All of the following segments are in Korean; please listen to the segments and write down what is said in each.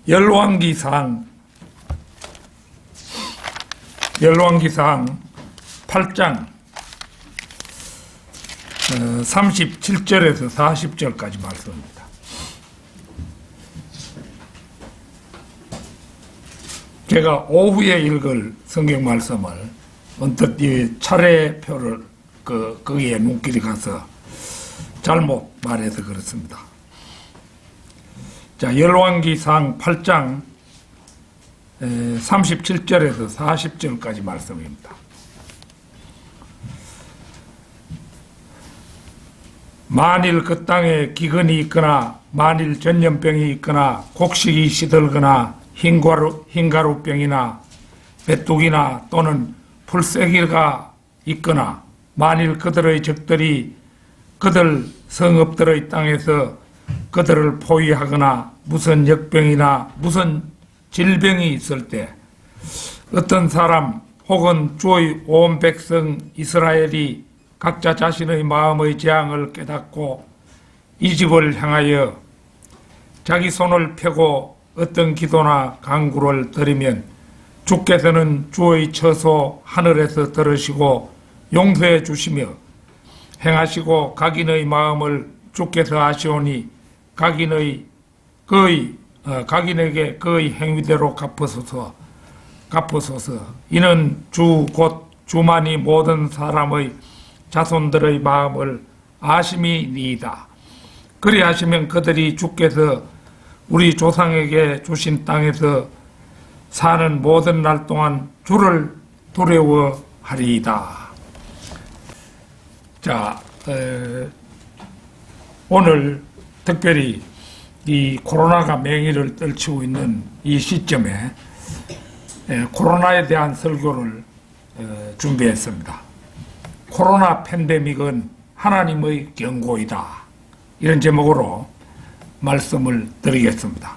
열왕기상 8장 37절에서 40절까지 말씀입니다. 제가 오후에 읽을 성경 말씀을 언뜻 이 차례표를 거기에 눈길이 가서 잘못 말해서 그렇습니다. 자, 열왕기상 8장 37절에서 40절까지 말씀입니다. 만일 그 땅에 기근이 있거나 만일 전염병이 있거나 곡식이 시들거나 흰가루병이나 메뚜기나 또는 풀새기가 있거나 만일 그들의 적들이 그들 성읍들의 땅에서 그들을 포위하거나 무슨 역병이나 무슨 질병이 있을 때 어떤 사람 혹은 주의 온 백성 이스라엘이 각자 자신의 마음의 재앙을 깨닫고 이 집을 향하여 자기 손을 펴고 어떤 기도나 간구를 드리면 주께서는 주의 처소 하늘에서 들으시고 용서해 주시며 행하시고 각인의 마음을 주께서 아시오니 각인에게 그의 행위대로 갚으소서. 이는 주 곧 주만이 모든 사람의 자손들의 마음을 아심이니이다. 그리하시면 그들이 주께서 우리 조상에게 주신 땅에서 사는 모든 날 동안 주를 두려워하리이다. 자, 오늘 특별히 이 코로나가 맹위를 떨치고 있는 이 시점에 코로나에 대한 설교를 준비했습니다. 코로나 팬데믹은 하나님의 경고이다. 이런 제목으로 말씀을 드리겠습니다.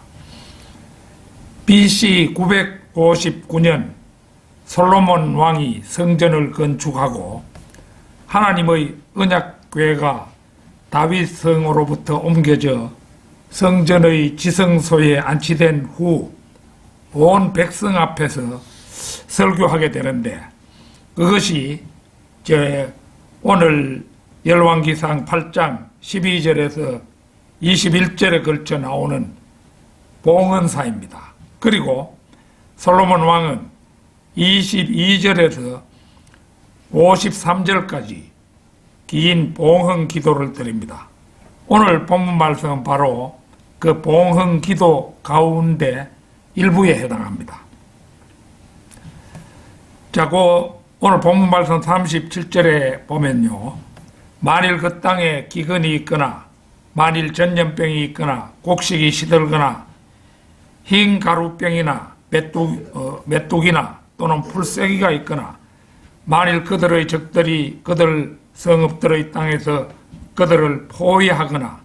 BC 959년 솔로몬 왕이 성전을 건축하고 하나님의 언약궤가 다윗 성으로부터 옮겨져 성전의 지성소에 안치된 후 온 백성 앞에서 설교하게 되는데 그것이 오늘 열왕기상 8장 12절에서 21절에 걸쳐 나오는 봉헌사입니다. 그리고 솔로몬 왕은 22절에서 53절까지 긴 봉헌 기도를 드립니다. 오늘 본문 말씀은 바로 그 봉헌 기도 가운데 일부에 해당합니다. 자, 오늘 본문 말씀 37절에 보면요. 만일 그 땅에 기근이 있거나 만일 전염병이 있거나 곡식이 시들거나 흰 가루병이나 메뚜기나 또는 풀새기가 있거나 만일 그들의 적들이 그들 성읍들의 땅에서 그들을 포위하거나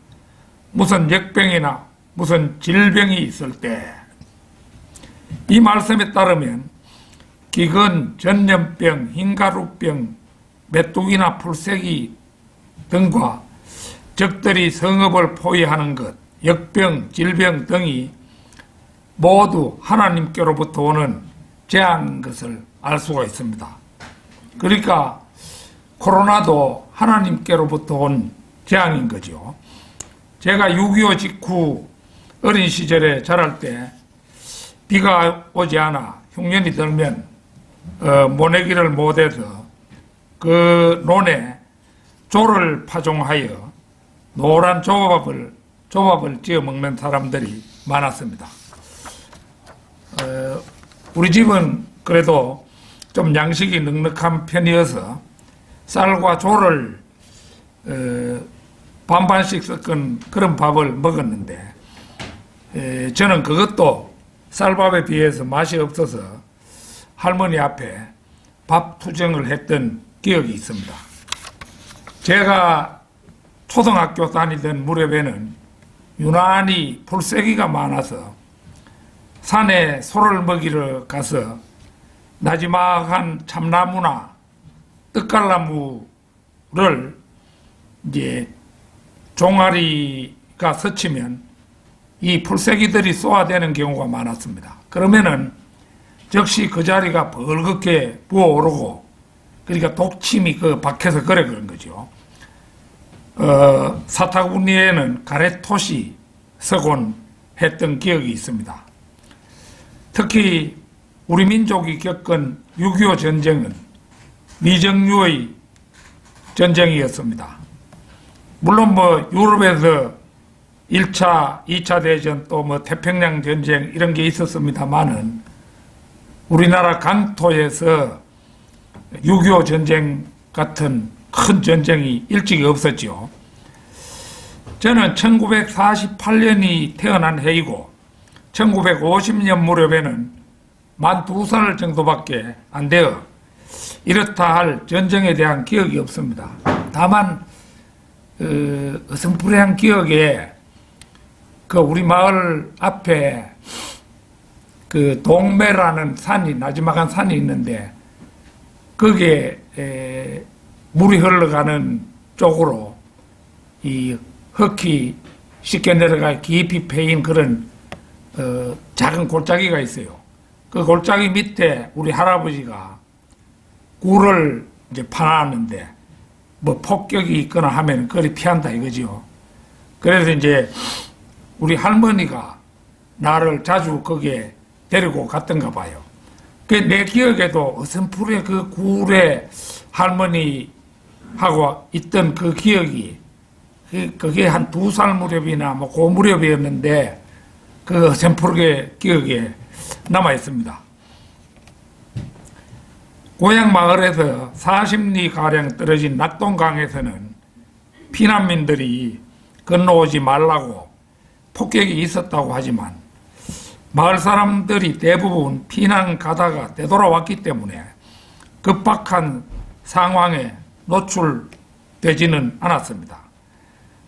무슨 역병이나 무슨 질병이 있을 때 이 말씀에 따르면 기근, 전염병, 흰가루병, 메뚜기나 풀새기 등과 적들이 성읍을 포위하는 것, 역병, 질병 등이 모두 하나님께로부터 오는 재앙인 것을 알 수가 있습니다. 그러니까 코로나도 하나님께로부터 온 재앙인 거죠. 제가 6.25 직후 어린 시절에 자랄 때 비가 오지 않아 흉년이 들면 모내기를 못해서 그 논에 조를 파종하여 노란 조밥을 지어 먹는 사람들이 많았습니다. 우리 집은 그래도 좀 양식이 넉넉한 편이어서 쌀과 조를 반반씩 섞은 그런 밥을 먹었는데 저는 그것도 쌀밥에 비해서 맛이 없어서 할머니 앞에 밥 투정을 했던 기억이 있습니다. 제가 초등학교 다니던 무렵에는 유난히 풀새기가 많아서 산에 소를 먹이러 가서 나지막한 참나무나 떡갈나무를 이제 종아리가 스치면 이 풀세기들이 쏘아대는 경우가 많았습니다. 그러면은 즉시 그 자리가 벌겋게 부어오르고, 그러니까 독침이 그 밖에서 그런 거죠. 사타구니에는 가래토시 서곤 했던 기억이 있습니다. 특히 우리 민족이 겪은 6.25 전쟁은 미정유의 전쟁이었습니다. 물론 유럽에서 1차, 2차 대전 또 태평양 전쟁 이런 게 있었습니다만은 우리나라 강토에서 6.25 전쟁 같은 큰 전쟁이 일찍이 없었죠. 저는 1948년이 태어난 해이고 1950년 무렵에는 만 2살 정도밖에 안 되어 이렇다 할 전쟁에 대한 기억이 없습니다. 다만 어슴푸레한 기억에 우리 마을 앞에 동매라는 산이, 나지막한 산이 있는데 거기에 물이 흘러가는 쪽으로 이 흙이 쉽게 내려가 깊이 패인 그런 작은 골짜기가 있어요. 그 골짜기 밑에 우리 할아버지가 굴을 이제 파놨는데 폭격이 있거나 하면 그리 피한다 이거죠. 그래서 이제 우리 할머니가 나를 자주 거기에 데리고 갔던가 봐요. 내 기억에도 어슴푸레 그 굴에 할머니하고 있던 그 기억이 그게 한 2살 무렵이나 그 무렵이었는데 그 어슴푸레 기억에 남아 있습니다. 고향 마을에서 40리 가량 떨어진 낙동강에서는 피난민들이 건너오지 말라고 폭격이 있었다고 하지만 마을 사람들이 대부분 피난 가다가 되돌아왔기 때문에 급박한 상황에 노출되지는 않았습니다.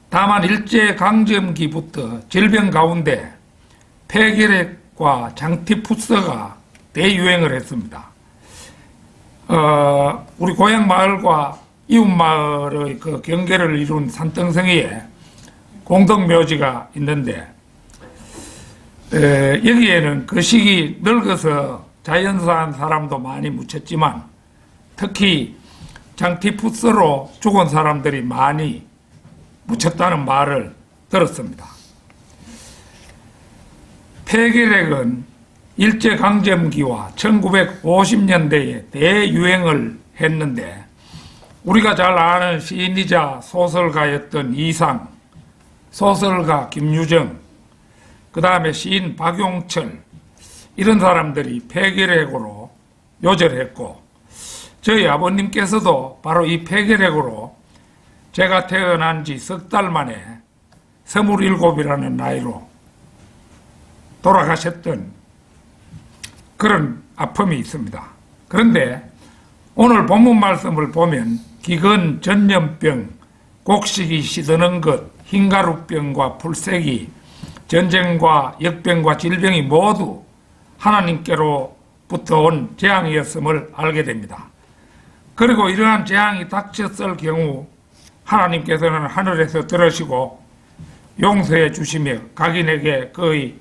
다만 일제강점기부터 질병 가운데 폐결핵과 장티푸스가 대유행을 했습니다. 우리 고향 마을과 이웃 마을의 그 경계를 이룬 산등성이에 공동묘지가 있는데 여기에는 그 시기 늙어서 자연사한 사람도 많이 묻혔지만 특히 장티푸스로 죽은 사람들이 많이 묻혔다는 말을 들었습니다. 폐결핵은 일제강점기와 1950년대에 대유행을 했는데 우리가 잘 아는 시인이자 소설가였던 이상, 소설가 김유정, 그 다음에 시인 박용철 이런 사람들이 폐결핵으로 요절했고 저희 아버님께서도 바로 이 폐결핵으로 제가 태어난 지 석 달 만에 27이라는 나이로 돌아가셨던 그런 아픔이 있습니다. 그런데 오늘 본문 말씀을 보면 기근, 전염병, 곡식이 시드는 것, 흰가루병과 풀세기, 전쟁과 역병과 질병이 모두 하나님께로부터 온 재앙이었음을 알게 됩니다. 그리고 이러한 재앙이 닥쳤을 경우 하나님께서는 하늘에서 들으시고 용서해 주시며 각인에게 그의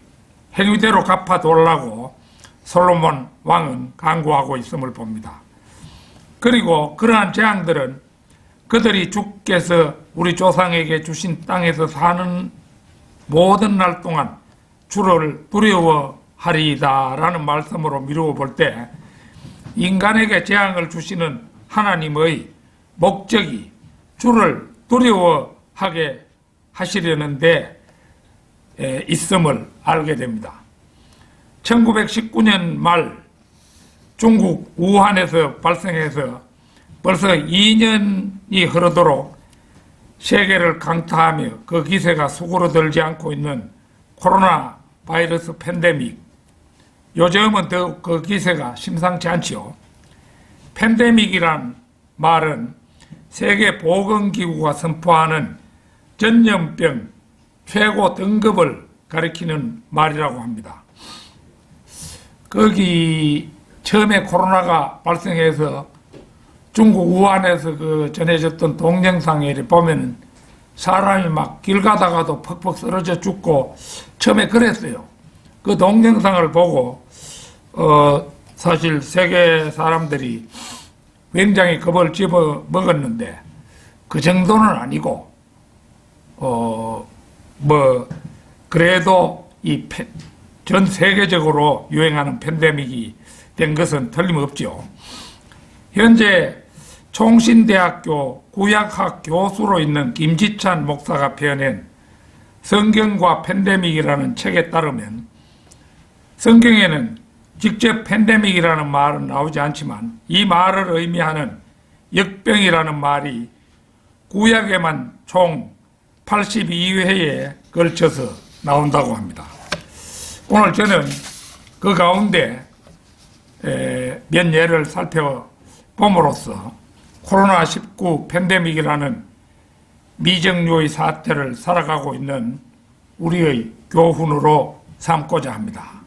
행위대로 갚아달라고 솔로몬 왕은 간구하고 있음을 봅니다. 그리고 그러한 재앙들은 그들이 주께서 우리 조상에게 주신 땅에서 사는 모든 날 동안 주를 두려워하리이다 라는 말씀으로 미루어 볼 때 인간에게 재앙을 주시는 하나님의 목적이 주를 두려워하게 하시려는데 있음을 알게 됩니다. 1919년 말 중국 우한에서 발생해서 벌써 2년이 흐르도록 세계를 강타하며 그 기세가 수그러들지 않고 있는 코로나 바이러스 팬데믹, 요즘은 더욱 그 기세가 심상치 않지요. 팬데믹이란 말은 세계보건기구가 선포하는 전염병 최고 등급을 가리키는 말이라고 합니다. 거기 처음에 코로나가 발생해서 중국 우한에서 그 전해졌던 동영상에 보면 사람이 막 길 가다가도 퍽퍽 쓰러져 죽고 처음에 그랬어요. 그 동영상을 보고 사실 세계 사람들이 굉장히 겁을 집어 먹었는데 그 정도는 아니고 그래도 전 세계적으로 유행하는 팬데믹이 된 것은 틀림없죠. 현재 총신대학교 구약학 교수로 있는 김지찬 목사가 펴낸 성경과 팬데믹이라는 책에 따르면 성경에는 직접 팬데믹이라는 말은 나오지 않지만 이 말을 의미하는 역병이라는 말이 구약에만 총 82회에 걸쳐서 나온다고 합니다. 오늘 저는 그 가운데 몇 예를 살펴봄으로써 코로나19 팬데믹이라는 미정유의 사태를 살아가고 있는 우리의 교훈으로 삼고자 합니다.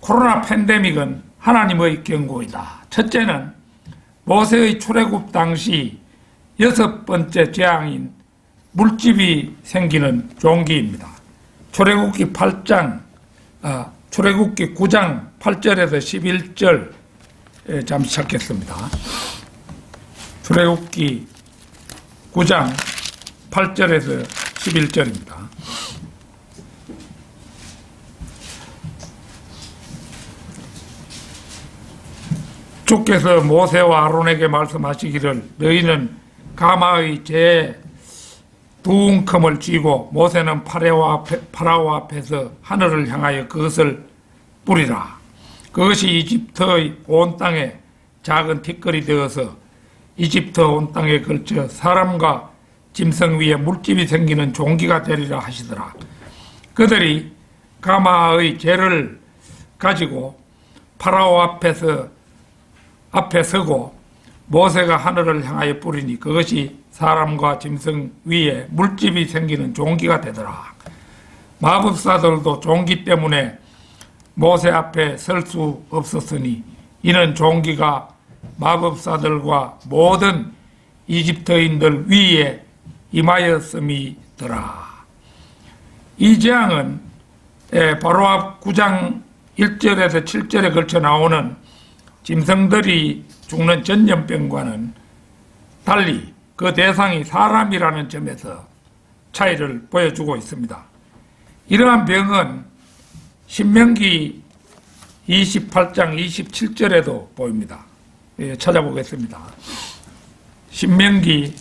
코로나 팬데믹은 하나님의 경고이다. 첫째는 모세의 출애굽 당시 6번째 재앙인 물집이 생기는 종기입니다. 출애굽기 9장 8절에서 11절 잠시 찾겠습니다. 출애굽기 9장 8절에서 11절입니다. 주께서 모세와 아론에게 말씀하시기를 너희는 가마의 제 두움컴을 쥐고 모세는 파라오 앞에서 하늘을 향하여 그것을 뿌리라. 그것이 이집트의 온 땅에 작은 티끌이 되어서 이집트 온 땅에 걸쳐 사람과 짐승 위에 물집이 생기는 종기가 되리라 하시더라. 그들이 가마의 재를 가지고 파라오 앞에 서고 모세가 하늘을 향하여 뿌리니 그것이 사람과 짐승 위에 물집이 생기는 종기가 되더라. 마법사들도 종기 때문에 모세 앞에 설 수 없었으니 이는 종기가 마법사들과 모든 이집트인들 위에 임하였음이더라. 이 재앙은 바로 앞 9장 1절에서 7절에 걸쳐 나오는 짐승들이 죽는 전염병과는 달리 그 대상이 사람이라는 점에서 차이를 보여주고 있습니다. 이러한 병은 신명기 28장 27절에도 보입니다. 찾아보겠습니다. 신명기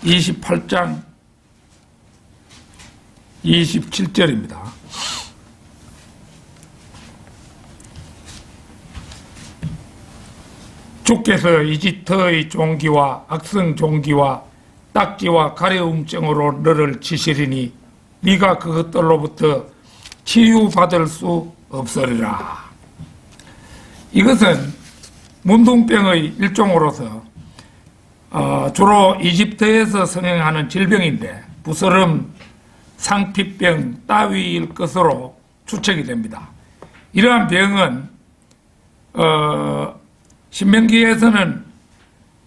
28장 27절입니다. 주께서 이집트의 종기와 악성 종기와 딱지와 가려움증으로 너를 치시리니 네가 그것들로부터 치유받을 수 없으리라. 이것은 문둥병의 일종으로서 주로 이집트에서 성행하는 질병인데 부스럼, 상피병 따위일 것으로 추측이 됩니다. 이러한 병은 신명기에서는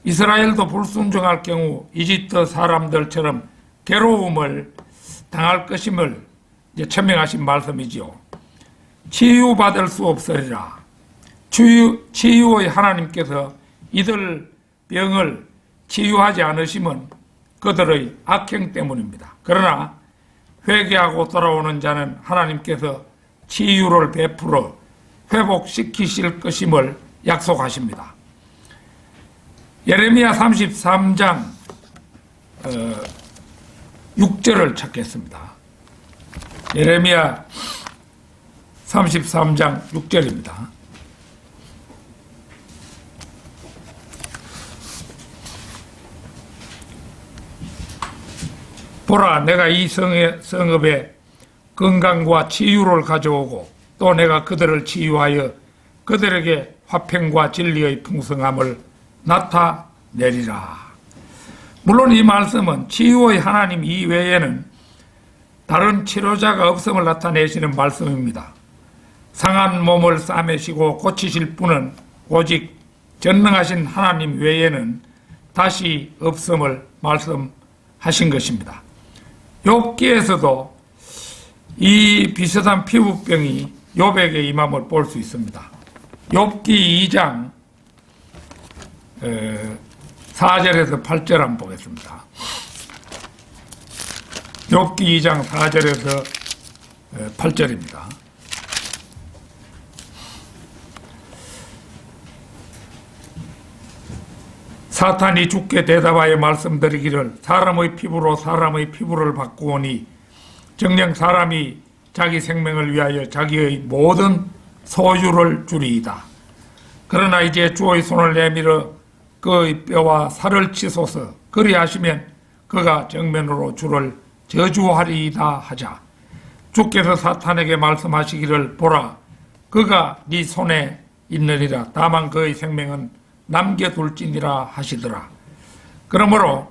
이스라엘도 불순종할 경우 이집트 사람들처럼 괴로움을 당할 것임을 천명하신 말씀이지요. 치유받을 수 없으리라. 치유의 하나님께서 이들 병을 치유하지 않으심은 그들의 악행 때문입니다. 그러나 회개하고 돌아오는 자는 하나님께서 치유를 베풀어 회복시키실 것임을 약속하십니다. 예레미야 33장 6절을 찾겠습니다. 예레미야 33장 6절입니다. 보라, 내가 이 성읍에 건강과 치유를 가져오고 또 내가 그들을 치유하여 그들에게 화평과 진리의 풍성함을 나타내리라. 물론 이 말씀은 치유의 하나님 이외에는 다른 치료자가 없음을 나타내시는 말씀입니다. 상한 몸을 싸매시고 고치실 분은 오직 전능하신 하나님 외에는 다시 없음을 말씀하고 하신 것입니다. 욥기에서도 이 비슷한 피부병이 욥에게 임함을 볼 수 있습니다. 욥기 2장 4절에서 8절 한번 보겠습니다. 욥기 2장 4절에서 8절입니다. 사탄이 주께 대답하여 말씀드리기를 사람의 피부로 사람의 피부를 바꾸오니 정녕 사람이 자기 생명을 위하여 자기의 모든 소유를 주리이다. 그러나 이제 주의 손을 내밀어 그의 뼈와 살을 치소서. 그리하시면 그가 정면으로 주를 저주하리이다 하자. 주께서 사탄에게 말씀하시기를 보라 그가 네 손에 있느니라. 다만 그의 생명은 남겨둘지니라 하시더라. 그러므로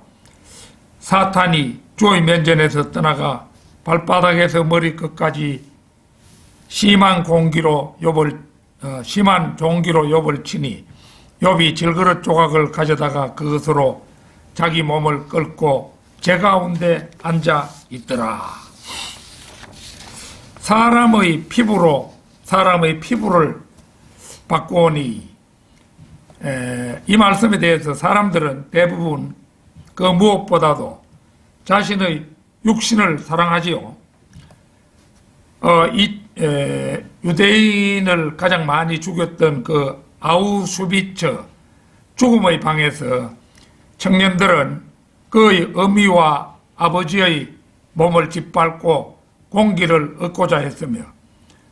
사탄이 주의 면전에서 떠나가 발바닥에서 머리끝까지 심한 종기로 욥을 치니 욥이 질그릇 조각을 가져다가 그것으로 자기 몸을 끓고 제 가운데 앉아 있더라. 사람의 피부로 사람의 피부를 바꾸오니 이 말씀에 대해서 사람들은 대부분 그 무엇보다도 자신의 육신을 사랑하지요. 유대인을 가장 많이 죽였던 그 아우슈비츠 죽음의 방에서 청년들은 그의 어미와 아버지의 몸을 짓밟고 공기를 얻고자 했으며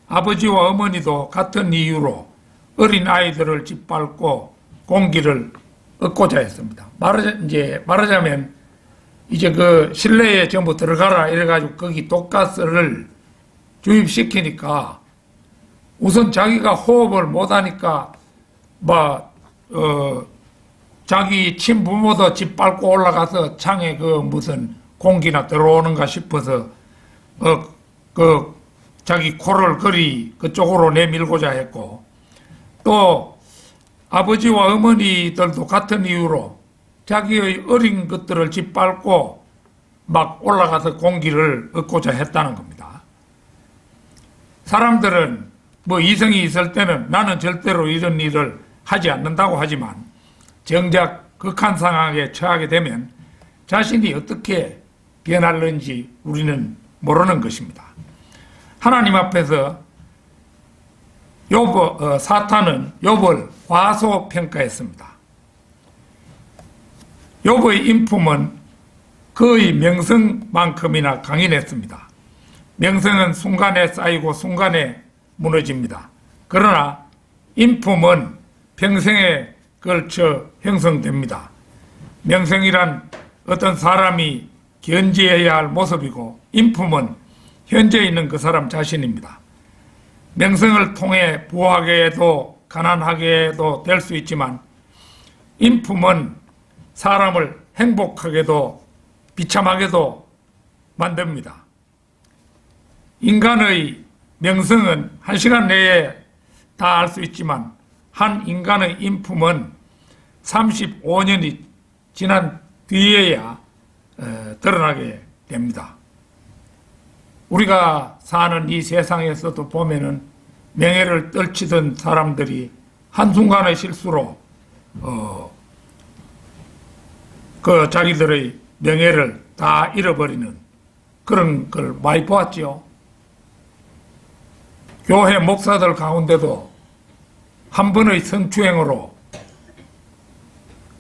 아버지와 어머니도 같은 이유로 어린 아이들을 짓밟고 공기를 얻고자 했습니다. 말하자면 이제 그 실내에 전부 들어가라 이래가지고 거기 독가스를 주입시키니까 우선 자기가 호흡을 못하니까 자기 친부모도 짓밟고 올라가서 창에 그 무슨 공기나 들어오는가 싶어서 자기 코를 그리 그쪽으로 내밀고자 했고 또 아버지와 어머니들도 같은 이유로 자기의 어린 것들을 짓밟고 막 올라가서 공기를 얻고자 했다는 겁니다. 사람들은 이성이 있을 때는 나는 절대로 이런 일을 하지 않는다고 하지만 정작 극한 상황에 처하게 되면 자신이 어떻게 변할는지 우리는 모르는 것입니다. 하나님 앞에서 사탄은 욥을 과소평가했습니다. 욥의 인품은 그의 명성만큼이나 강인했습니다. 명성은 순간에 쌓이고 순간에 무너집니다. 그러나 인품은 평생에 걸쳐 형성됩니다. 명성이란 어떤 사람이 견지해야 할 모습이고 인품은 현재 있는 그 사람 자신입니다. 명성을 통해 부하게도 가난하게도 될 수 있지만 인품은 사람을 행복하게도 비참하게도 만듭니다. 인간의 명성은 1시간 내에 다 알 수 있지만 한 인간의 인품은 35년이 지난 뒤에야 드러나게 됩니다. 우리가 사는 이 세상에서도 보면은 명예를 떨치던 사람들이 한순간의 실수로 그 자기들의 명예를 다 잃어버리는 그런 걸 많이 보았죠. 교회 목사들 가운데도 한 번의 성추행으로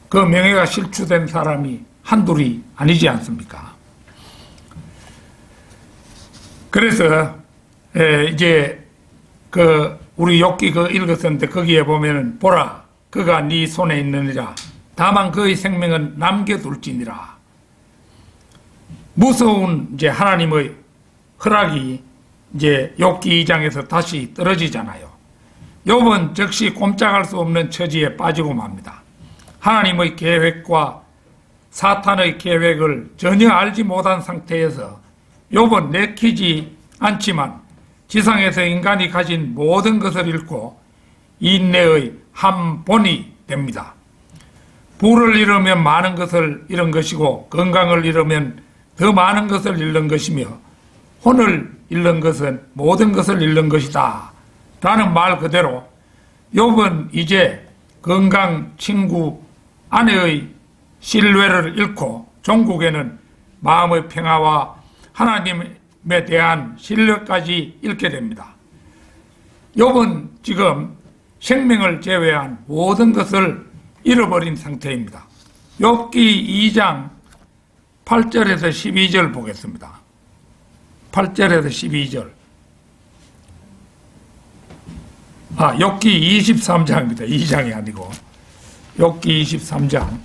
그 명예가 실추된 사람이 한둘이 아니지 않습니까? 그래서 이제 우리 욥기 읽었었는데 거기에 보면은 보라 그가 네 손에 있느니라 다만 그의 생명은 남겨둘지니라. 무서운 이제 하나님의 허락이 이제 욥기 2장에서 다시 떨어지잖아요. 욥은 즉시 꼼짝할 수 없는 처지에 빠지고 맙니다. 하나님의 계획과 사탄의 계획을 전혀 알지 못한 상태에서 욥은 내키지 않지만 지상에서 인간이 가진 모든 것을 잃고 인내의 한 본이 됩니다. 부를 잃으면 많은 것을 잃은 것이고 건강을 잃으면 더 많은 것을 잃는 것이며 혼을 잃는 것은 모든 것을 잃는 것이다 라는 말 그대로 욥은 이제 건강, 친구, 아내의 신뢰를 잃고 종국에는 마음의 평화와 하나님에 대한 신뢰까지 잃게 됩니다. 욥은 지금 생명을 제외한 모든 것을 잃어버린 상태입니다. 욥기 2장 8절에서 12절 보겠습니다. 8절에서 12절. 욥기 23장입니다. 2장이 아니고 욥기 23장.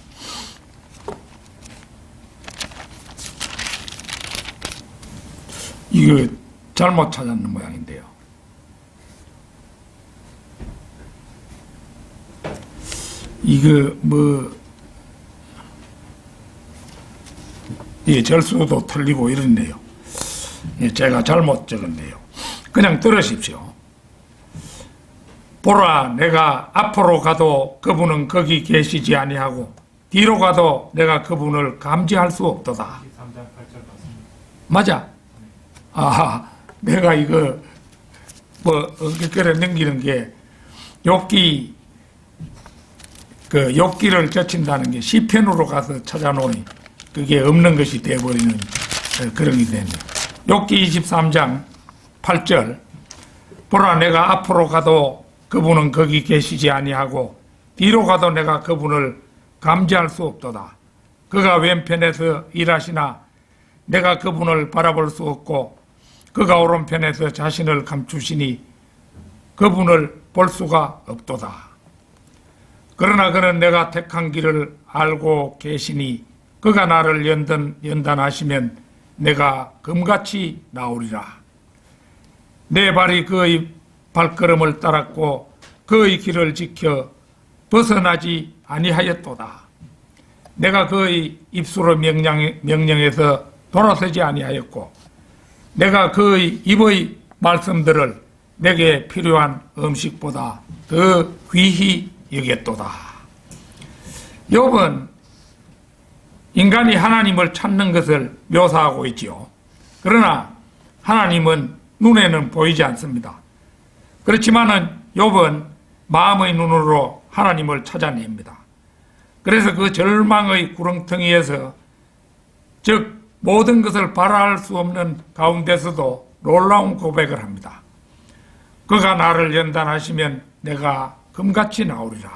이거 잘못 찾았는 모양인데요. 이거 절수도 틀리고 이렇네요. 제가 잘못 적었네요. 그냥 들으십시오. 보라, 내가 앞으로 가도 그분은 거기 계시지 아니하고 뒤로 가도 내가 그분을 감지할 수 없도다. 23장 8절 맞습니다. 맞아. 내가 이거 엉켜끌어 넘기는 게 욥기 욥기를 젖힌다는 게 시편으로 가서 찾아놓으니 그게 없는 것이 되어버리는 그런 게 되네요. 욥기 23장 8절. 보라, 내가 앞으로 가도 그분은 거기 계시지 아니하고 뒤로 가도 내가 그분을 감지할 수 없도다. 그가 왼편에서 일하시나 내가 그분을 바라볼 수 없고 그가 오른편에서 자신을 감추시니 그분을 볼 수가 없도다. 그러나 그는 내가 택한 길을 알고 계시니 그가 나를 연단하시면 내가 금같이 나오리라. 내 발이 그의 발걸음을 따랐고 그의 길을 지켜 벗어나지 아니하였도다. 내가 그의 입술의 명령에서 돌아서지 아니하였고 내가 그의 입의 말씀들을 내게 필요한 음식보다 더 귀히 여겼도다. 욥은 인간이 하나님을 찾는 것을 묘사하고 있지요. 그러나 하나님은 눈에는 보이지 않습니다. 그렇지만은 욥은 마음의 눈으로 하나님을 찾아냅니다. 그래서 그 절망의 구렁텅이에서 즉 모든 것을 바라할 수 없는 가운데서도 놀라운 고백을 합니다. 그가 나를 연단하시면 내가 금같이 나오리라.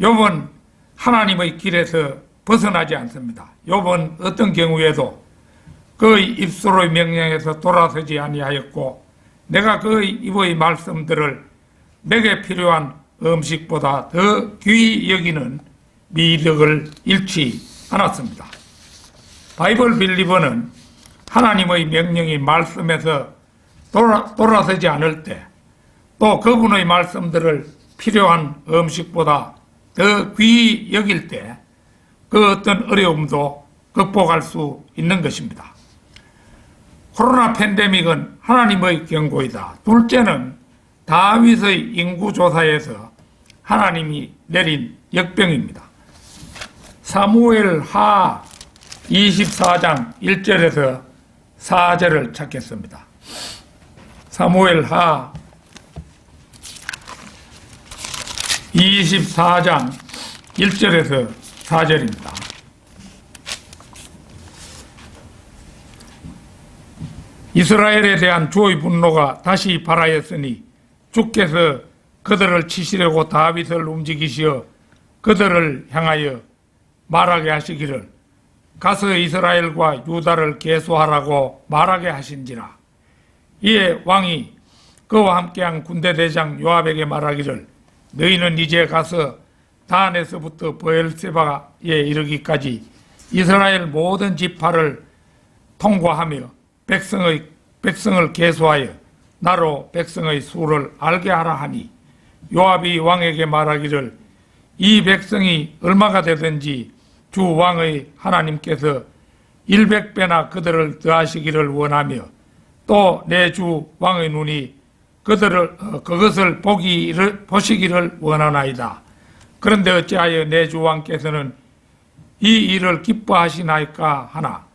욥은 하나님의 길에서 벗어나지 않습니다. 욥은 어떤 경우에도 그의 입술의 명령에서 돌아서지 아니하였고 내가 그의 입의 말씀들을 내게 필요한 음식보다 더 귀히 여기는 미덕을 잃지 않았습니다. 바이블 빌리버는 하나님의 명령이 말씀에서 돌아서지 않을 때 또 그분의 말씀들을 필요한 음식보다 더 귀히 여길 때 그 어떤 어려움도 극복할 수 있는 것입니다. 코로나 팬데믹은 하나님의 경고이다. 둘째는 다윗의 인구조사에서 하나님이 내린 역병입니다. 사무엘 하 24장 1절에서 4절을 찾겠습니다. 사무엘 하 24장 1절에서 4절입니다. 이스라엘에 대한 주의 분노가 다시 발하였으니 주께서 그들을 치시려고 다윗을 움직이시어 그들을 향하여 말하게 하시기를 가서 이스라엘과 유다를 계수하라고 말하게 하신지라. 이에 왕이 그와 함께한 군대대장 요압에게 말하기를 너희는 이제 가서 단에서부터 브엘세바에 이르기까지 이스라엘 모든 지파를 통과하며 백성을 계수하여 나로 백성의 수를 알게 하라 하니 요압이 왕에게 말하기를 이 백성이 얼마가 되든지 주 왕의 하나님께서 100배나 그들을 더하시기를 원하며 또 내 주 왕의 눈이 그것을 보시기를 원하나이다. 그런데 어찌하여 내 주 왕께서는 이 일을 기뻐하시나이까 하나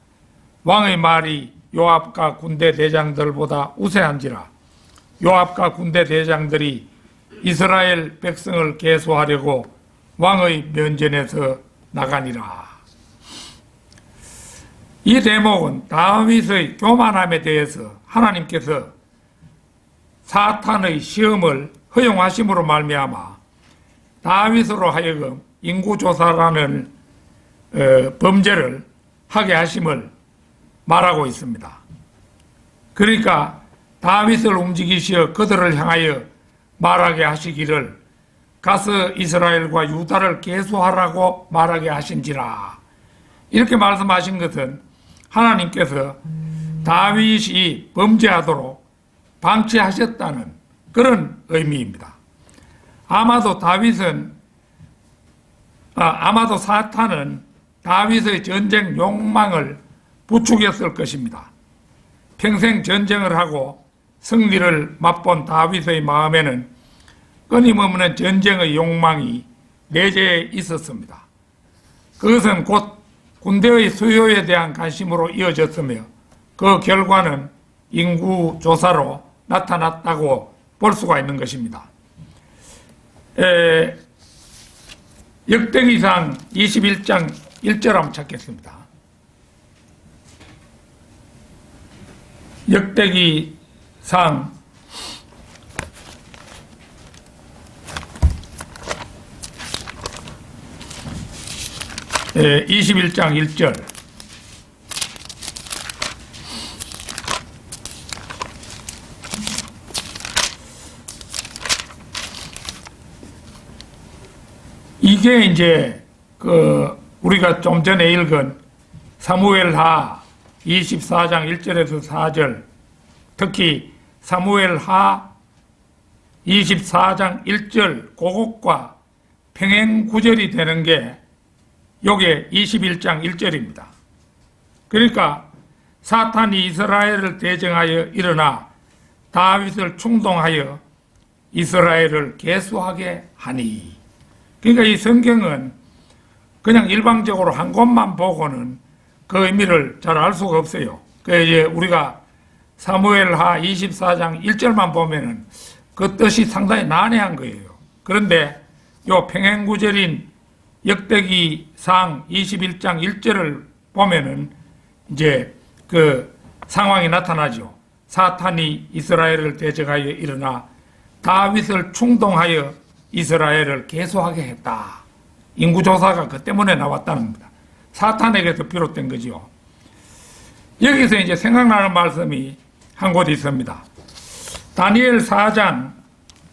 왕의 말이 요압과 군대 대장들보다 우세한지라. 요압과 군대 대장들이 이스라엘 백성을 계수하려고 왕의 면전에서 나가니라. 이 대목은 다윗의 교만함에 대해서 하나님께서 사탄의 시험을 허용하심으로 말미암아 다윗으로 하여금 인구조사라는 범죄를 하게 하심을 말하고 있습니다. 그러니까 다윗을 움직이시어 그들을 향하여 말하게 하시기를 가서 이스라엘과 유다를 계수하라고 말하게 하신지라. 이렇게 말씀하신 것은 하나님께서 다윗이 범죄하도록 방치하셨다는 그런 의미입니다. 아마도 사탄은 다윗의 전쟁 욕망을 부추겼을 것입니다. 평생 전쟁을 하고 승리를 맛본 다윗의 마음에는 끊임없는 전쟁의 욕망이 내재해 있었습니다. 그것은 곧 군대의 수요에 대한 관심으로 이어졌으며 그 결과는 인구 조사로 나타났다고 볼 수가 있는 것입니다. 역대기상 21장 1절 한번 찾겠습니다. 역대기상 21장 1절. 이게 이제 우리가 좀 전에 읽은 사무엘하 24장 1절에서 4절, 특히 사무엘하 24장 1절 그것과 평행 구절이 되는 게 요게 21장 1절입니다. 그러니까 사탄이 이스라엘을 대적하여 일어나 다윗을 충동하여 이스라엘을 계수하게 하니. 그러니까 이 성경은 그냥 일방적으로 한 곳만 보고는 그 의미를 잘 알 수가 없어요. 그 이제 우리가 사무엘하 24장 1절만 보면은 그 뜻이 상당히 난해한 거예요. 그런데 요 평행구절인 역대기상 21장 1절을 보면은 이제 그 상황이 나타나죠. 사탄이 이스라엘을 대적하여 일어나 다윗을 충동하여 이스라엘을 계수하게 했다. 인구조사가 그 때문에 나왔다는 겁니다. 사탄에게서 비롯된 거죠. 여기서 이제 생각나는 말씀이 한 곳 있습니다. 다니엘 4장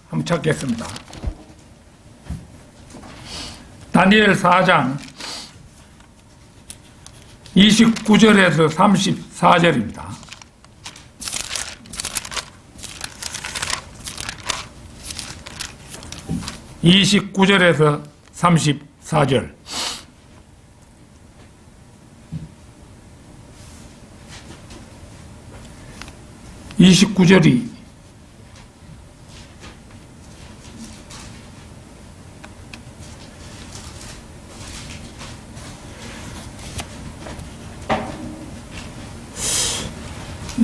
한번 찾겠습니다. 다니엘 4장 29절에서 34절입니다. (29절에서) 34절. (29절이)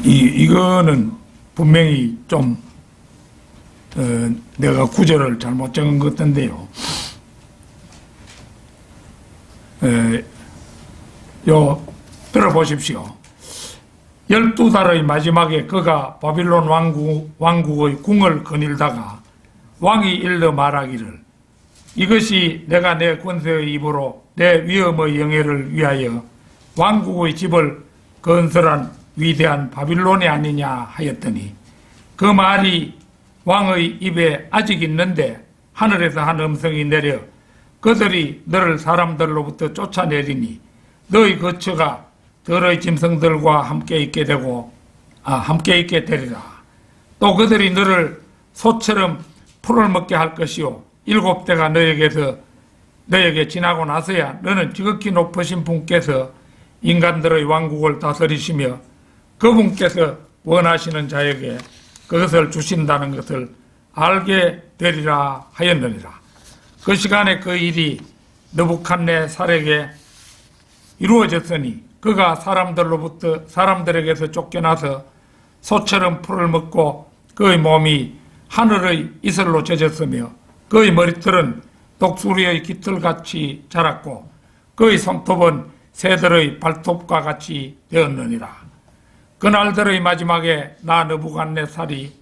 이거는 분명히 좀 내가 구절을 잘못 적은 것 같은데요. 들어보십시오. 12달의 마지막에 그가 바빌론 왕국의 궁을 거닐다가 왕이 일러 말하기를 이것이 내가 내 권세의 입으로 내 위엄의 영예를 위하여 왕국의 집을 건설한 위대한 바빌론이 아니냐 하였더니 그 말이 왕의 입에 아직 있는데 하늘에서 한 음성이 내려 그들이 너를 사람들로부터 쫓아내리니 너의 거처가 들의 짐승들과 함께 있게 되리라. 또 그들이 너를 소처럼 풀을 먹게 할 것이요 7대가 너에게 지나고 나서야 너는 지극히 높으신 분께서 인간들의 왕국을 다스리시며 그분께서 원하시는 자에게 그것을 주신다는 것을 알게 되리라 하였느니라. 그 시간에 그 일이 느부갓네살에게 이루어졌으니 그가 사람들에게서 쫓겨나서 소처럼 풀을 먹고 그의 몸이 하늘의 이슬로 젖었으며 그의 머리털은 독수리의 깃털같이 자랐고 그의 손톱은 새들의 발톱과 같이 되었느니라. 그날들의 마지막에 나 느부갓네살이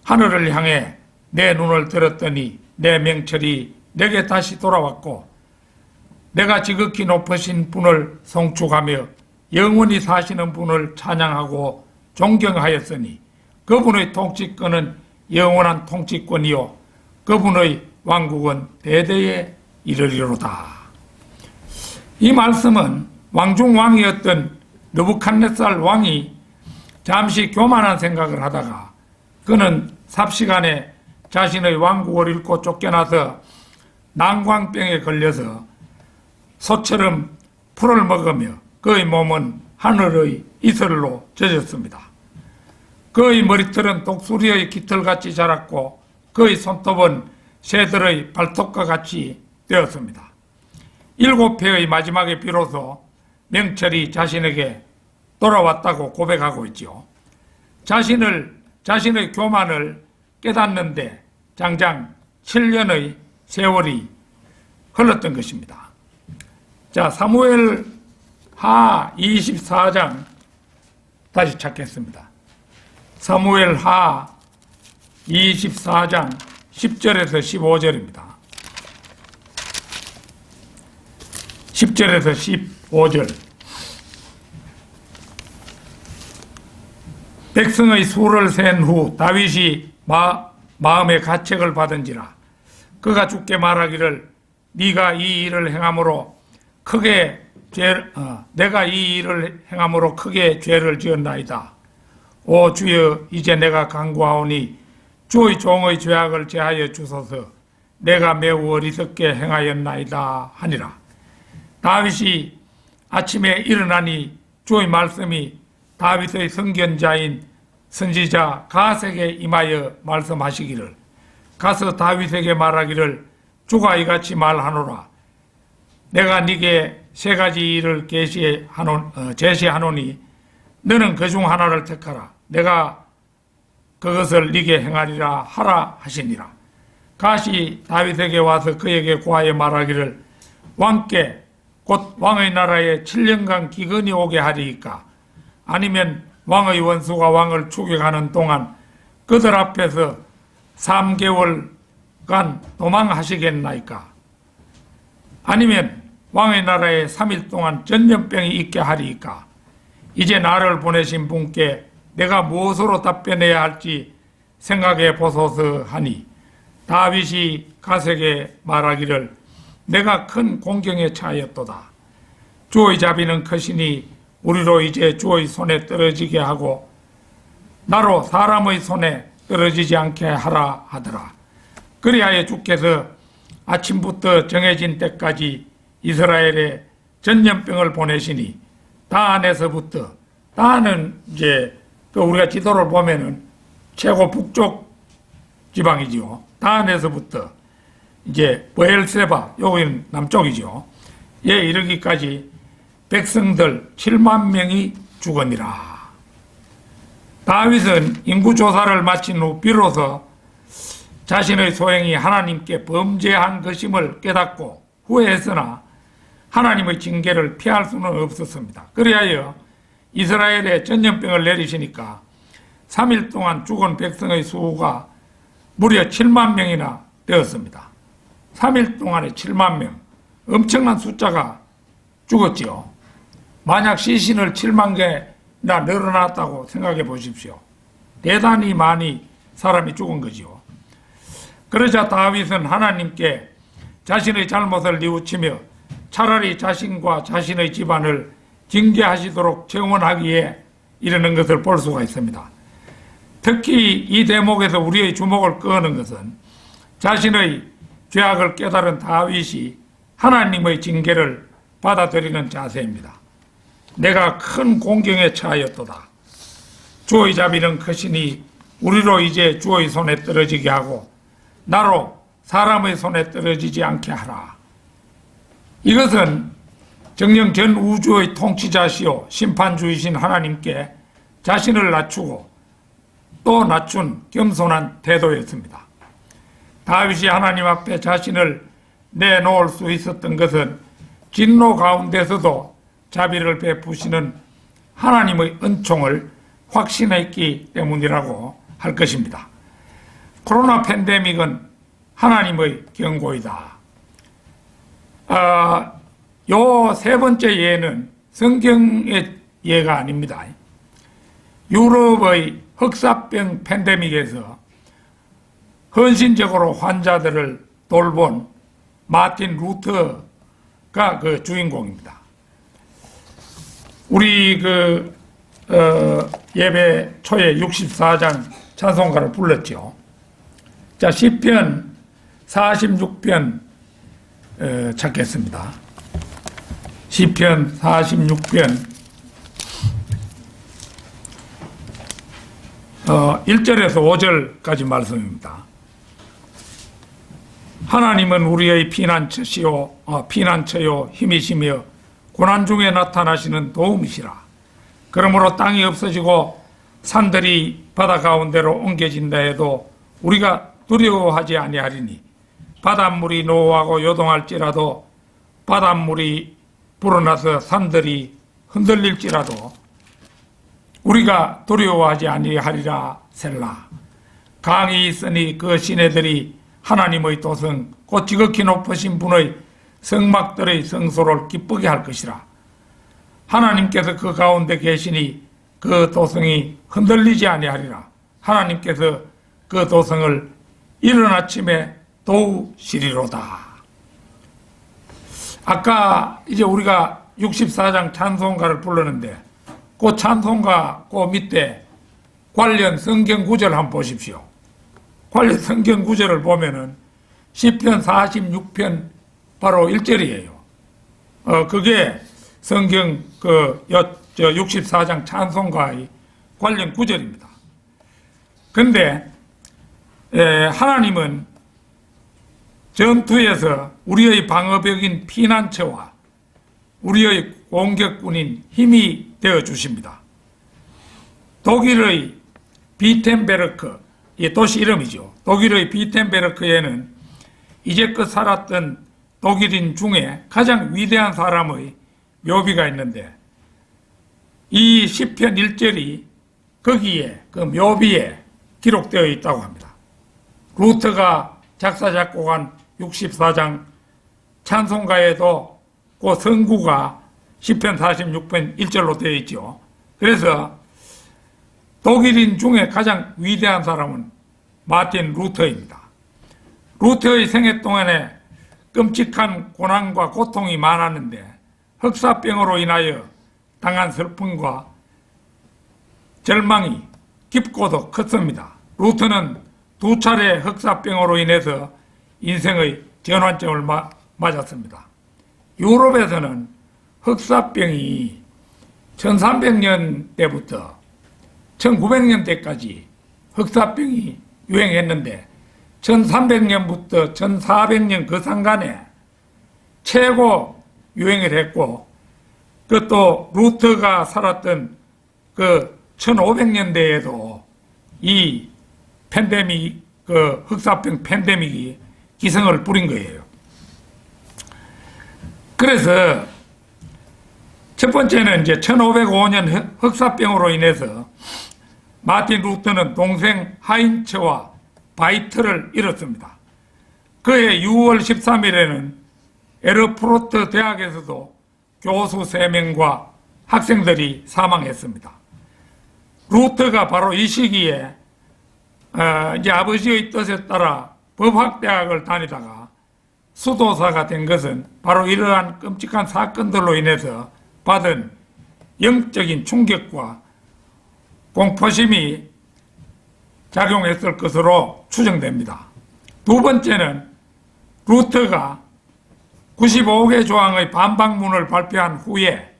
하늘을 향해 내 눈을 들었더니 내 명철이 내게 다시 돌아왔고 내가 지극히 높으신 분을 송축하며 영원히 사시는 분을 찬양하고 존경하였으니 그분의 통치권은 영원한 통치권이요 그분의 왕국은 대대에 이르리로다. 이 말씀은 왕중왕이었던 느부갓네살 왕이 잠시 교만한 생각을 하다가 그는 삽시간에 자신의 왕국을 잃고 쫓겨나서 난광병에 걸려서 소처럼 풀을 먹으며 그의 몸은 하늘의 이슬로 젖었습니다. 그의 머리털은 독수리의 깃털같이 자랐고 그의 손톱은 새들의 발톱과 같이 되었습니다. 7회의 마지막에 비로소 명철이 자신에게 돌아왔다고 고백하고 있지요. 자신의 교만을 깨닫는데 장장 7년의 세월이 흘렀던 것입니다. 자, 사무엘 하 24장 다시 찾겠습니다. 사무엘 하 24장 10절에서 15절입니다. 10절에서 15절. 백성의 수를 센 후 다윗이 마음의 가책을 받은지라 그가 주께 말하기를 내가 이 일을 행함으로 크게 죄를 지었나이다. 오 주여 이제 내가 간구하오니 주의 종의 죄악을 제하여 주소서. 내가 매우 어리석게 행하였나이다 하니라. 다윗이 아침에 일어나니 주의 말씀이 다윗의 선견자인 선지자 갓에게 임하여 말씀하시기를 가서 다윗에게 말하기를 주가 이같이 말하노라. 내가 네게 세 가지 일을 제시하노니 너는 그중 하나를 택하라. 내가 그것을 네게 행하리라 하라 하시니라. 갓이 다윗에게 와서 그에게 고하여 말하기를 왕께 곧 왕의 나라에 7년간 기근이 오게 하리이까 아니면 왕의 원수가 왕을 추격하는 동안 그들 앞에서 3개월간 도망하시겠나이까 아니면 왕의 나라에 3일 동안 전염병이 있게 하리이까. 이제 나를 보내신 분께 내가 무엇으로 답변해야 할지 생각해 보소서 하니 다윗이 갓에게 말하기를 내가 큰 공경에 처하였도다. 주의 자비는 크시니 우리로 이제 주의 손에 떨어지게 하고 나로 사람의 손에 떨어지지 않게 하라 하더라. 그리하여 주께서 아침부터 정해진 때까지 이스라엘에 전염병을 보내시니 다안에서부터, 다안은 이제 우리가 지도를 보면은 최고 북쪽 지방이죠. 다안에서부터 이제 브엘세바, 여기는 남쪽이죠. 예, 이르기까지 백성들 7만 명이 죽으니라. 다윗은 인구조사를 마친 후 비로소 자신의 소행이 하나님께 범죄한 것임을 깨닫고 후회했으나 하나님의 징계를 피할 수는 없었습니다. 그리하여 이스라엘에 전염병을 내리시니까 3일 동안 죽은 백성의 수가 무려 7만 명이나 되었습니다. 3일 동안에 7만 명, 엄청난 숫자가 죽었지요. 만약 시신을 7만 개나 늘어났다고 생각해 보십시오. 대단히 많이 사람이 죽은 거지요. 그러자 다윗은 하나님께 자신의 잘못을 뉘우치며 차라리 자신과 자신의 집안을 징계하시도록 청원하기에 이르는 것을 볼 수가 있습니다. 특히 이 대목에서 우리의 주목을 끄는 것은 자신의 죄악을 깨달은 다윗이 하나님의 징계를 받아들이는 자세입니다. 내가 큰 공경에 처하였도다. 주의 자비는 크시니 우리로 이제 주의 손에 떨어지게 하고 나로 사람의 손에 떨어지지 않게 하라. 이것은 정녕 전 우주의 통치자시오 심판주이신 하나님께 자신을 낮추고 또 낮춘 겸손한 태도였습니다. 다윗이 하나님 앞에 자신을 내놓을 수 있었던 것은 진노 가운데서도 자비를 베푸시는 하나님의 은총을 확신했기 때문이라고 할 것입니다. 코로나 팬데믹은 하나님의 경고이다. 요 세 번째 예는 성경의 예가 아닙니다. 유럽의 흑사병 팬데믹에서 헌신적으로 환자들을 돌본 마틴 루터가 그 주인공입니다. 우리 예배 초에 64장 찬송가를 불렀죠. 자, 시편 46편 찾겠습니다. 시편 46편 1절에서 5절까지 말씀입니다. 하나님은 우리의 피난처요 힘이시며 고난 중에 나타나시는 도움이시라. 그러므로 땅이 없어지고 산들이 바다 가운데로 옮겨진다 해도 우리가 두려워하지 아니하리니 바닷물이 노하고 요동할지라도 바닷물이 불어나서 산들이 흔들릴지라도 우리가 두려워하지 아니하리라. 셀라. 강이 있으니 그 시내들이 하나님의 도성 곧 지극히 높으신 분의 성막들의 성소를 기쁘게 할 것이라. 하나님께서 그 가운데 계시니 그 도성이 흔들리지 아니하리라. 하나님께서 그 도성을 이른 아침에 도우시리로다. 아까 이제 우리가 64장 찬송가를 불렀는데 그 찬송가 그 밑에 관련 성경 구절 한번 보십시오. 관련 성경 구절을 보면은 시편 46편 바로 1절이에요. 그게 성경 64장 찬송가의 관련 구절입니다. 근데 하나님은 전투에서 우리의 방어벽인 피난처와 우리의 공격군인 힘이 되어 주십니다. 독일의 비텐베르크, 이 도시 이름이죠. 독일의 비텐베르크에는 이제껏 살았던 독일인 중에 가장 위대한 사람의 묘비가 있는데 이 시편 1절이 거기에 그 묘비에 기록되어 있다고 합니다. 루터가 작사 작곡한 64장 찬송가에도 그 성구가 시편 46편 1절로 되어 있죠. 그래서 독일인 중에 가장 위대한 사람은 마틴 루터입니다. 루터의 생애 동안에 끔찍한 고난과 고통이 많았는데 흑사병으로 인하여 당한 슬픔과 절망이 깊고도 컸습니다. 루터는 2차례 흑사병으로 인해서 인생의 전환점을 맞았습니다. 유럽에서는 흑사병이 1300년대부터 1900년대까지 흑사병이 유행했는데 1300년부터 1400년 그 상간에 최고 유행을 했고 그것도 루터가 살았던 그 1500년대에도 이 팬데믹, 그 흑사병 팬데믹이 기승을 부린 거예요. 그래서 첫 번째는 이제 1505년 흑사병으로 인해서 마틴 루터는 동생 하인츠와 바이트를 잃었습니다. 그해 6월 13일에는 에르푸르트 대학에서도 교수 3명과 학생들이 사망했습니다. 루터가 바로 이 시기에 이제 아버지의 뜻에 따라 법학대학을 다니다가 수도사가 된 것은 바로 이러한 끔찍한 사건들로 인해서 받은 영적인 충격과 공포심이 작용했을 것으로 추정됩니다. 두 번째는 루터가 95개 조항의 반박문을 발표한 후에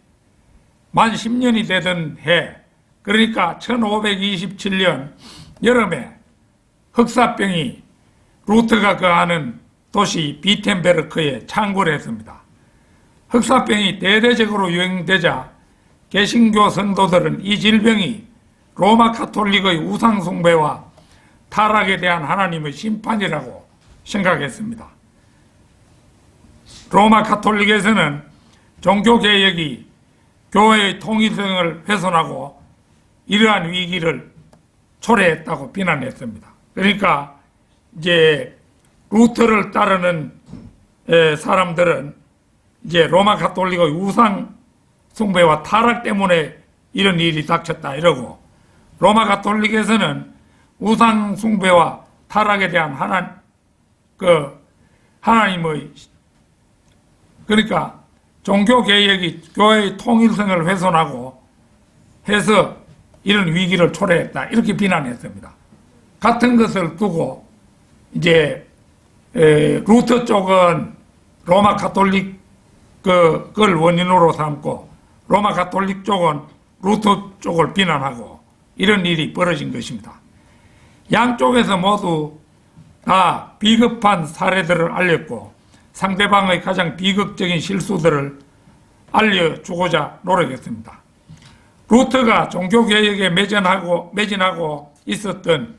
만 10년이 되던 해, 그러니까 1527년 여름에 흑사병이 루터가 거하는 도시 비텐베르크에 창궐을 했습니다. 흑사병이 대대적으로 유행되자 개신교 성도들은 이 질병이 로마 카톨릭의 우상숭배와 타락에 대한 하나님의 심판이라고 생각했습니다. 로마 카톨릭에서는 종교개혁이 교회의 통일성을 훼손하고 이러한 위기를 초래했다고 비난했습니다. 그러니까 이제 루터를 따르는 사람들은 이제 로마 카톨릭의 우상 숭배와 타락 때문에 이런 일이 닥쳤다 이러고, 로마 카톨릭에서는 우상 숭배와 타락에 대한 하나님의, 그러니까 종교 개혁이 교회의 통일성을 훼손하고 해서 이런 위기를 초래했다 이렇게 비난했습니다. 같은 것을 두고 이제 루터 쪽은 로마 카톨릭 그걸 원인으로 삼고, 로마 카톨릭 쪽은 루터 쪽을 비난하고 이런 일이 벌어진 것입니다. 양쪽에서 모두 다 비겁한 사례들을 알렸고 상대방의 가장 비극적인 실수들을 알려주고자 노력했습니다. 루터가 종교개혁에 매진하고 있었던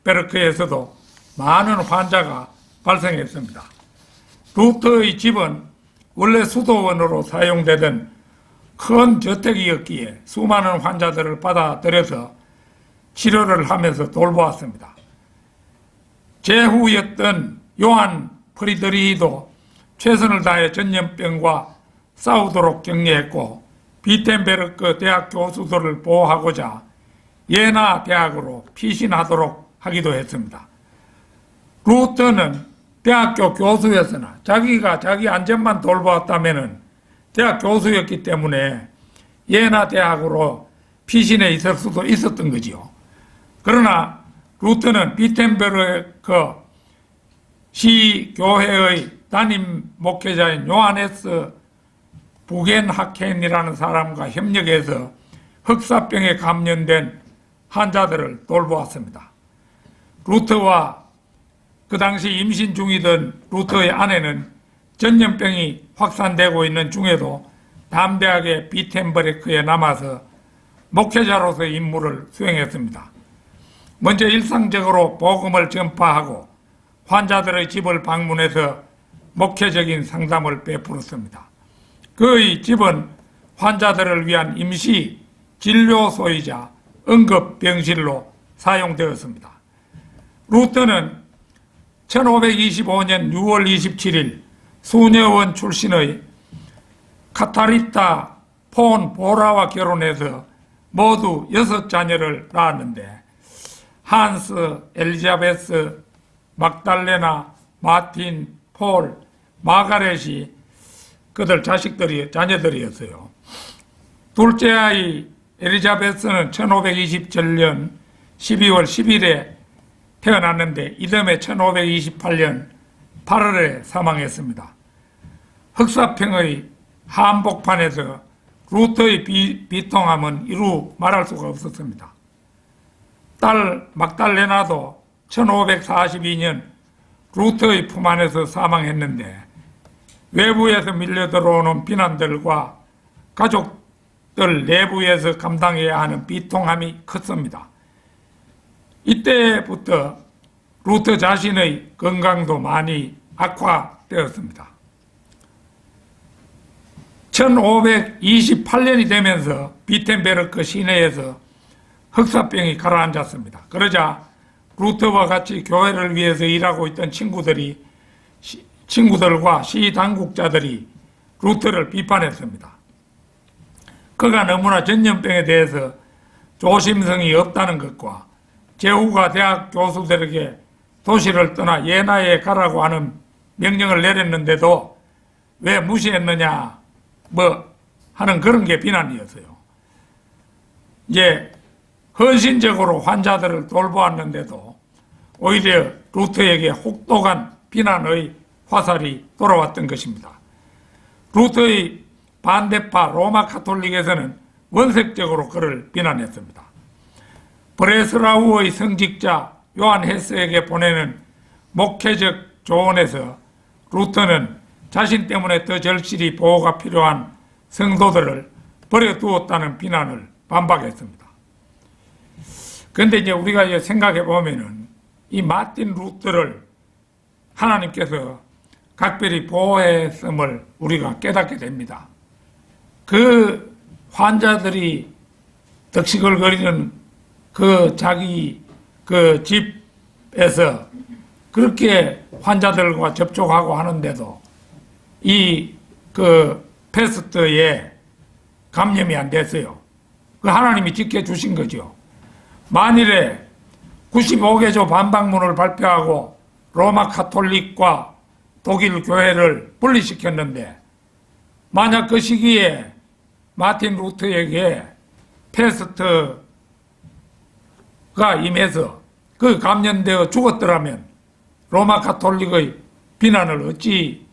비텐베르크에서도 많은 환자가 발생했습니다. 루터의 집은 원래 수도원으로 사용되던 큰 저택이었기에 수많은 환자들을 받아들여서 치료를 하면서 돌보았습니다. 제후였던 요한 프리드리히도 최선을 다해 전염병과 싸우도록 격려했고, 비텐베르크 대학 교수들을 보호하고자 예나 대학으로 피신하도록 하기도 했습니다. 루터는 대학교 교수였으나 자기가 자기 안전만 돌보았다면 대학 교수였기 때문에 예나 대학으로 피신해 있을 수도 있었던 거지요. 그러나 루터는 비텐베르크 시교회의 담임 목회자인 요하네스 부겐하켄이라는 사람과 협력해서 흑사병에 감염된 환자들을 돌보았습니다. 루터와 그 당시 임신 중이던 루터의 아내는 전염병이 확산되고 있는 중에도 담대하게 비텐베르크에 남아서 목회자로서의 임무를 수행했습니다. 먼저 일상적으로 복음을 전파하고 환자들의 집을 방문해서 목회적인 상담을 베풀었습니다. 그의 집은 환자들을 위한 임시 진료소이자 응급병실로 사용되었습니다. 루터는 1525년 6월 27일 수녀원 출신의 카타리타 폰 보라와 결혼해서 모두 6자녀를 낳았는데, 한스, 엘리자베스, 막달레나, 마틴, 폴, 마가렛이 그들 자녀들이었어요. 둘째 아이 엘리자베스는 1527년 12월 10일에 태어났는데 이듬해 1528년 8월에 사망했습니다. 흑사병의 한복판에서 루터의 비통함은 이루 말할 수가 없었습니다. 딸 막달레나도 1542년 루터의 품 안에서 사망했는데, 외부에서 밀려 들어오는 비난들과 가족들 내부에서 감당해야 하는 비통함이 컸습니다. 이때부터 루터 자신의 건강도 많이 악화되었습니다. 1528년이 되면서 비텐베르크 시내에서 흑사병이 가라앉았습니다. 그러자 루터와 같이 교회를 위해서 일하고 있던 친구들과 시당국자들이 루터를 비판했습니다. 그가 너무나 전염병에 대해서 조심성이 없다는 것과 제후가 대학 교수들에게 도시를 떠나 예나에 가라고 하는 명령을 내렸는데도 왜 무시했느냐 하는 그런 게 비난이었어요. 이제 헌신적으로 환자들을 돌보았는데도 오히려 루터에게 혹독한 비난의 화살이 돌아왔던 것입니다. 루터의 반대파 로마 카톨릭에서는 원색적으로 그를 비난했습니다. 브레슬라우의 성직자 요한 헤스에게 보내는 목회적 조언에서 루터는 자신 때문에 더 절실히 보호가 필요한 성도들을 버려두었다는 비난을 반박했습니다. 그런데 이제 우리가 생각해 보면은 이 마틴 루터를 하나님께서 각별히 보호했음을 우리가 깨닫게 됩니다. 그 환자들이 덕시걸거리는 그 자기 그 집에서 그렇게 환자들과 접촉하고 하는데도 이 그 패스트에 감염이 안 됐어요. 그 하나님이 지켜주신 거죠. 만일에 95개조 반박문을 발표하고 로마 카톨릭과 독일 교회를 분리시켰는데 만약 그 시기에 마틴 루터에게 패스트가 임해서 그 감염되어 죽었더라면 로마 카톨릭의 비난을 어찌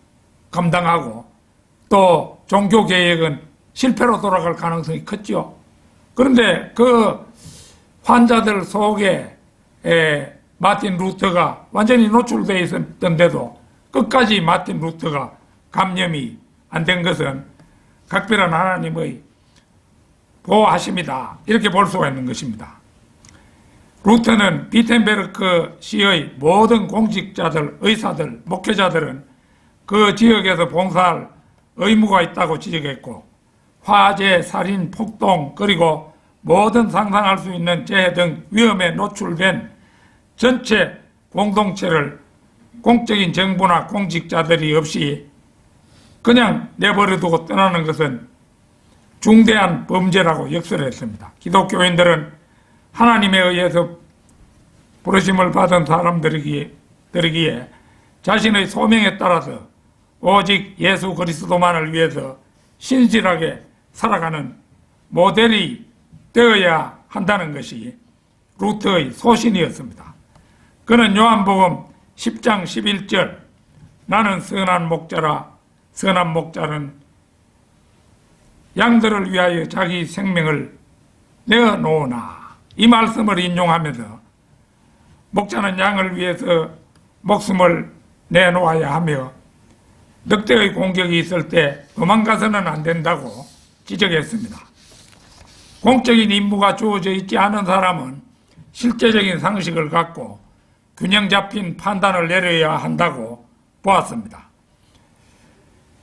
감당하고 또 종교개혁은 실패로 돌아갈 가능성이 컸죠. 그런데 그 환자들 속에 마틴 루터가 완전히 노출되어 있었던데도 끝까지 마틴 루터가 감염이 안 된 것은 각별한 하나님의 보호하심이다, 이렇게 볼 수가 있는 것입니다. 루터는 비텐베르크 시의 모든 공직자들, 의사들, 목회자들은 그 지역에서 봉사할 의무가 있다고 지적했고 화재, 살인, 폭동 그리고 모든 상상할 수 있는 재해 등 위험에 노출된 전체 공동체를 공적인 정부나 공직자들이 없이 그냥 내버려두고 떠나는 것은 중대한 범죄라고 역설했습니다. 기독교인들은 하나님에 의해서 부르심을 받은 사람들이기에 자신의 소명에 따라서 오직 예수 그리스도만을 위해서 신실하게 살아가는 모델이 되어야 한다는 것이 루터의 소신이었습니다. 그는 요한복음 10장 11절 나는 선한 목자라 선한 목자는 양들을 위하여 자기 생명을 내어놓으나 이 말씀을 인용하면서 목자는 양을 위해서 목숨을 내놓아야 하며 늑대의 공격이 있을 때 도망가서는 안 된다고 지적했습니다. 공적인 임무가 주어져 있지 않은 사람은 실제적인 상식을 갖고 균형 잡힌 판단을 내려야 한다고 보았습니다.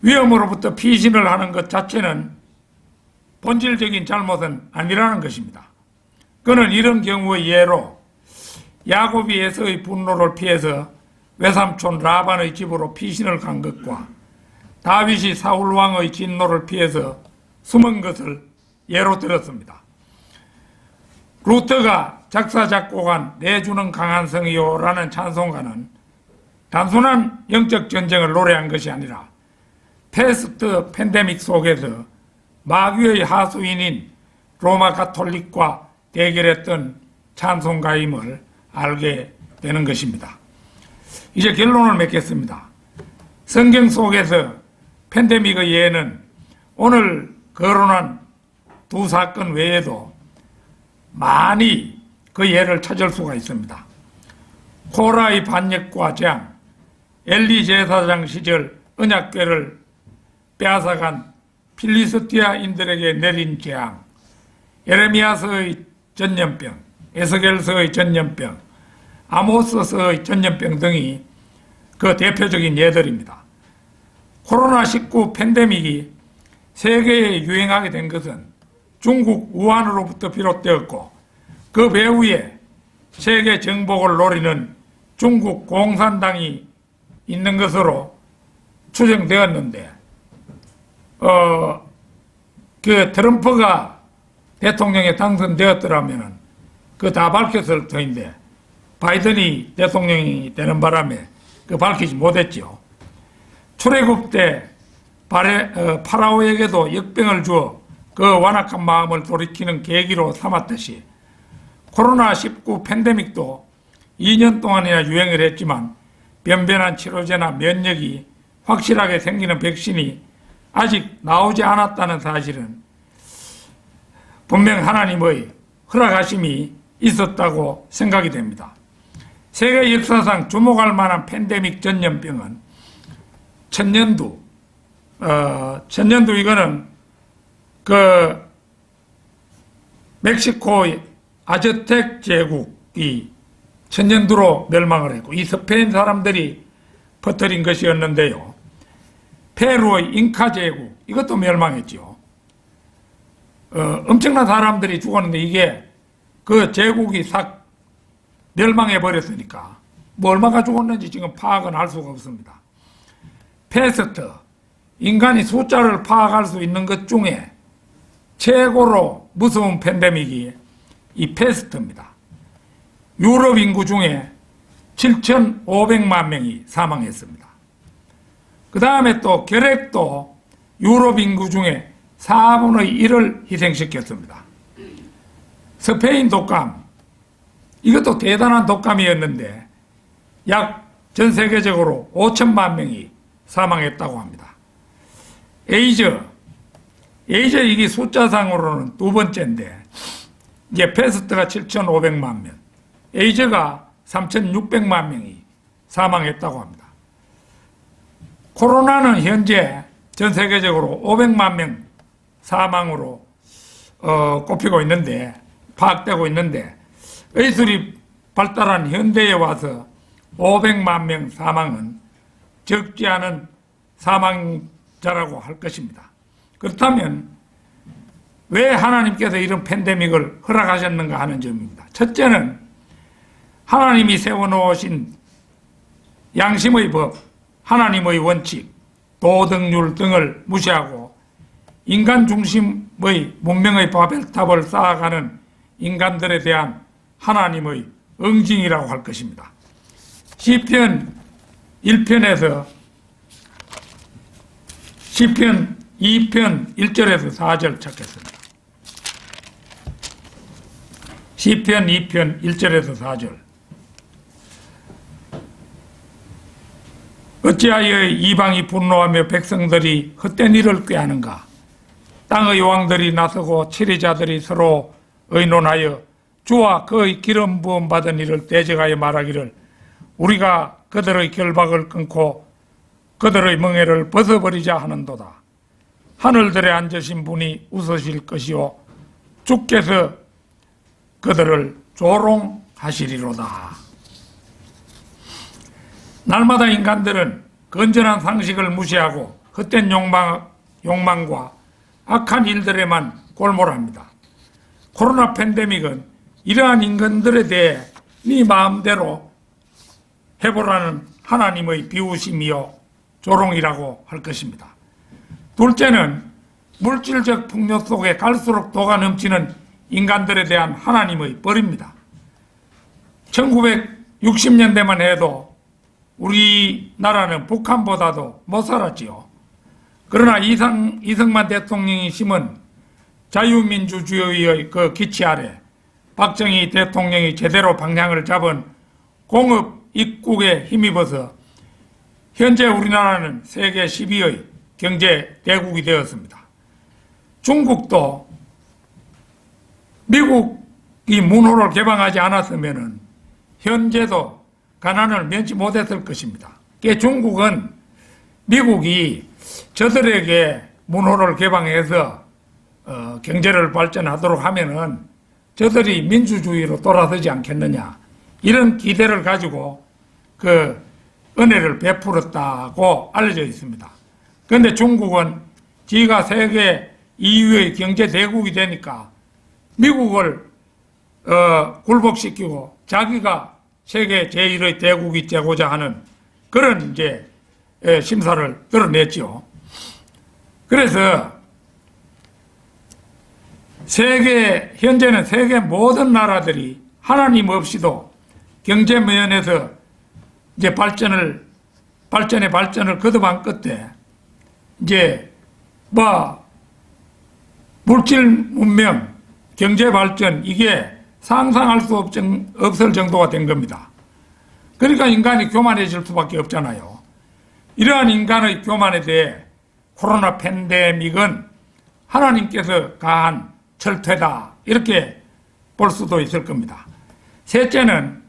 위험으로부터 피신을 하는 것 자체는 본질적인 잘못은 아니라는 것입니다. 그는 이런 경우의 예로 야곱이 에서의 분노를 피해서 외삼촌 라반의 집으로 피신을 간 것과 다윗이 사울 왕의 진노를 피해서 숨은 것을 예로 들었습니다. 루터가 작사 작곡한 내주는 강한 성이요 라는 찬송가는 단순한 영적 전쟁을 노래한 것이 아니라 패스트 팬데믹 속에서 마귀의 하수인인 로마 가톨릭과 대결했던 찬송가임을 알게 되는 것입니다. 이제 결론을 맺겠습니다. 성경 속에서 팬데믹의 예는 오늘 거론한 두 사건 외에도 많이 그 예를 찾을 수가 있습니다. 코라의 반역과 재앙, 엘리 제사장 시절 언약궤를 빼앗아간 필리스티아인들에게 내린 재앙, 예레미야서의 전염병, 에스겔서의 전염병, 아모스서의 전염병 등이 그 대표적인 예들입니다. 코로나19 팬데믹이 세계에 유행하게 된 것은 중국 우한으로부터 비롯되었고 그 배후에 세계 정복을 노리는 중국 공산당이 있는 것으로 추정되었는데 그 트럼프가 대통령에 당선되었더라면 그 다 밝혔을 터인데 바이든이 대통령이 되는 바람에 그 밝히지 못했죠. 출애굽 때 파라오에게도 역병을 주어 그 완악한 마음을 돌이키는 계기로 삼았듯이 코로나19 팬데믹도 2년 동안이나 유행을 했지만 변변한 치료제나 면역이 확실하게 생기는 백신이 아직 나오지 않았다는 사실은 분명 하나님의 허락하심이 있었다고 생각이 됩니다. 세계 역사상 주목할 만한 팬데믹 전염병은 천년두. 천년두 이거는 그 멕시코의 아즈텍 제국이 천년두로 멸망을 했고 이 스페인 사람들이 퍼뜨린 것이었는데요. 페루의 잉카 제국 이것도 멸망했죠. 엄청난 사람들이 죽었는데 이게 그 제국이 싹 멸망해 버렸으니까 뭐 얼마가 죽었는지 지금 파악은 할 수가 없습니다. 패스트, 인간이 숫자를 파악할 수 있는 것 중에 최고로 무서운 팬데믹이 이 패스트입니다. 유럽 인구 중에 7,500만 명이 사망했습니다. 그 다음에 또 결핵도 유럽 인구 중에 4분의 1을 희생시켰습니다. 스페인 독감, 이것도 대단한 독감이었는데 약 전 세계적으로 5천만 명이 사망했다고 합니다. 에이즈 이게 숫자상으로는 두 번째인데 이게 패스트가 7,500만 명, 에이즈가 3,600만 명이 사망했다고 합니다. 코로나는 현재 전 세계적으로 500만 명 사망으로 꼽히고 있는데 파악되고 있는데 의술이 발달한 현대에 와서 500만 명 사망은 적지 않은 사망자라고 할 것입니다. 그렇다면 왜 하나님께서 이런 팬데믹을 허락하셨는가 하는 점입니다. 첫째는 하나님이 세워놓으신 양심의 법, 하나님의 원칙, 도덕률 등을 무시하고 인간 중심의 문명의 바벨탑을 쌓아가는 인간들에 대한 하나님의 응징이라고 할 것입니다. 시편 1편에서 시편 2편 1절에서 4절 찾겠습니다. 시편 2편 1절에서 4절. 어찌하여 이방이 분노하며 백성들이 헛된 일을 꾀하는가? 땅의 왕들이 나서고 치리자들이 서로 의논하여 주와 그의 기름 부음 받은 이를 대적하여 말하기를 우리가 그들의 결박을 끊고 그들의 멍에를 벗어버리자 하는도다. 하늘들에 앉으신 분이 웃으실 것이요 주께서 그들을 조롱하시리로다. 날마다 인간들은 건전한 상식을 무시하고 헛된 욕망과 악한 일들에만 골몰합니다. 코로나 팬데믹은 이러한 인간들에 대해 네 마음대로 해보라는 하나님의 비우심이요 조롱이라고 할 것입니다. 둘째는 물질적 풍요 속에 갈수록 도가 넘치는 인간들에 대한 하나님의 벌입니다. 1960년대만 해도 우리나라는 북한보다도 못 살았지요. 그러나 이승만 대통령이 심은 자유민주주의의 그 기치 아래 박정희 대통령이 제대로 방향을 잡은 공업 입국에 힘입어서 현재 우리나라는 세계 10위의 경제 대국이 되었습니다. 중국도 미국이 문호를 개방하지 않았으면 현재도 가난을 면치 못했을 것입니다. 중국은 미국이 저들에게 문호를 개방해서 경제를 발전하도록 하면은 저들이 민주주의로 돌아서지 않겠느냐 이런 기대를 가지고 그 은혜를 베풀었다고 알려져 있습니다. 그런데 중국은 지가 세계 2위의 경제 대국이 되니까 미국을 굴복시키고 자기가 세계 제1의 대국이 되고자 하는 그런 이제 심사를 드러냈죠. 그래서 현재는 세계 모든 나라들이 하나님 없이도 경제 면에서 이제 발전의 발전을 거듭한 끝에 이제 물질 문명, 경제 발전 이게 상상할 수 없을 정도가 된 겁니다. 그러니까 인간이 교만해질 수밖에 없잖아요. 이러한 인간의 교만에 대해 코로나 팬데믹은 하나님께서 가한 철퇴다 이렇게 볼 수도 있을 겁니다. 셋째는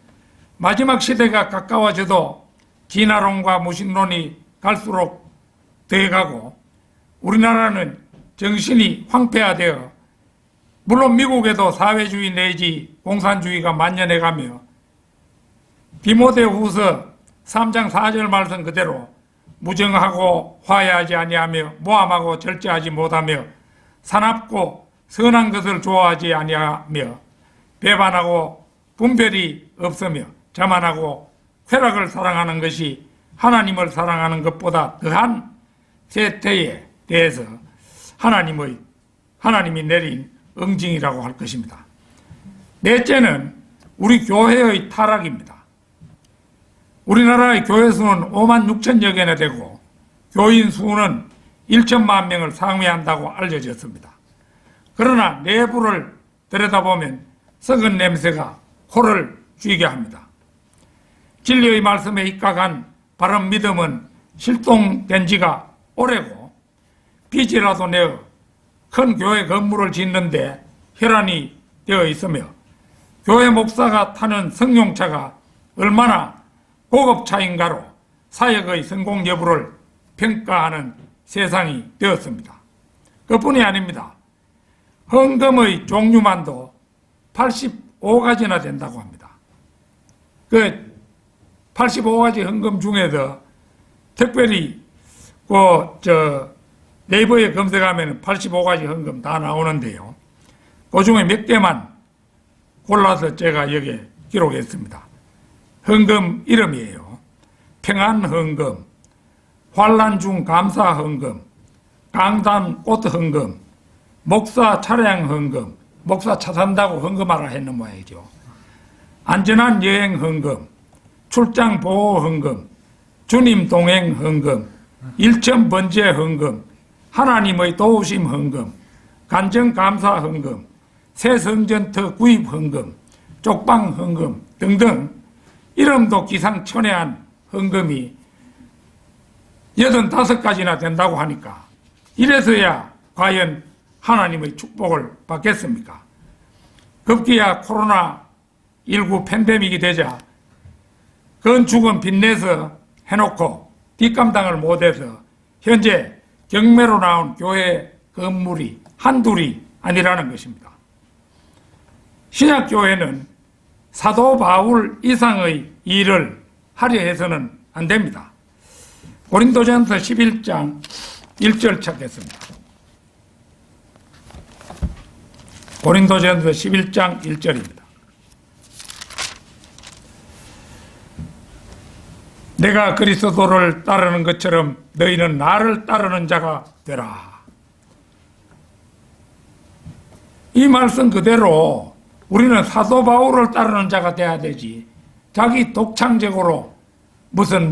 마지막 시대가 가까워져도 진화론과 무신론이 갈수록 더해가고 우리나라는 정신이 황폐화되어 물론 미국에도 사회주의 내지 공산주의가 만연해가며 디모데후서 3장 4절 말씀 그대로 무정하고 화해하지 아니하며 모함하고 절제하지 못하며 사납고 선한 것을 좋아하지 아니하며 배반하고 분별이 없으며 자만하고 쾌락을 사랑하는 것이 하나님을 사랑하는 것보다 더한 세태에 대해서 하나님이 내린 응징이라고 할 것입니다. 넷째는 우리 교회의 타락입니다. 우리나라의 교회 수는 5만 6천여 개나 되고 교인 수는 1천만 명을 상회한다고 알려졌습니다. 그러나 내부를 들여다보면 썩은 냄새가 코를 쥐게 합니다. 진리의 말씀에 입각한 바른 믿음은 실종된 지가 오래고 빚이라도 내어 큰 교회 건물을 짓는데 혈안이 되어 있으며 교회 목사가 타는 승용차가 얼마나 고급차인가로 사역의 성공 여부를 평가하는 세상이 되었습니다. 그뿐이 아닙니다. 헌금의 종류만도 85가지나 된다고 합니다. 그 85가지 헌금 중에서 특별히 네이버에 검색하면 85가지 헌금 다 나오는데요. 그 중에 몇 개만 골라서 제가 여기에 기록했습니다. 헌금 이름이에요. 평안헌금, 환란 중 감사헌금, 강단 꽃 헌금, 목사 차량 헌금, 목사 차 산다고 헌금하라 했는 모양이죠. 안전한 여행 헌금, 출장 보호 헌금, 주님 동행 헌금, 일천 번제 헌금, 하나님의 도우심 헌금, 간정 감사 헌금, 새 성전터 구입 헌금, 쪽방 헌금 등등 이름도 기상천외한 헌금이 85가지나 된다고 하니까 이래서야 과연 하나님의 축복을 받겠습니까? 급기야 코로나19 팬데믹이 되자 건축은 빚내서 해놓고 뒷감당을 못해서 현재 경매로 나온 교회 건물이 한둘이 아니라는 것입니다. 신약교회는 사도 바울 이상의 일을 하려 해서는 안 됩니다. 고린도전서 11장 1절 찾겠습니다. 고린도전서 11장 1절입니다. 내가 그리스도를 따르는 것처럼 너희는 나를 따르는 자가 되라. 이 말씀 그대로 우리는 사도 바울을 따르는 자가 돼야 되지, 자기 독창적으로 무슨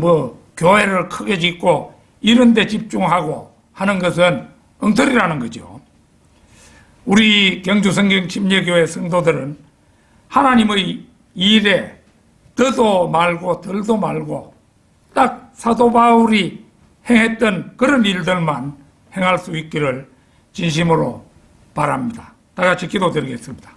교회를 크게 짓고 이런 데 집중하고 하는 것은 엉터리라는 거죠. 우리 경주성경침례교회 성도들은 하나님의 일에 더도 말고 덜도 말고 딱 사도 바울이 행했던 그런 일들만 행할 수 있기를 진심으로 바랍니다. 다 같이 기도드리겠습니다.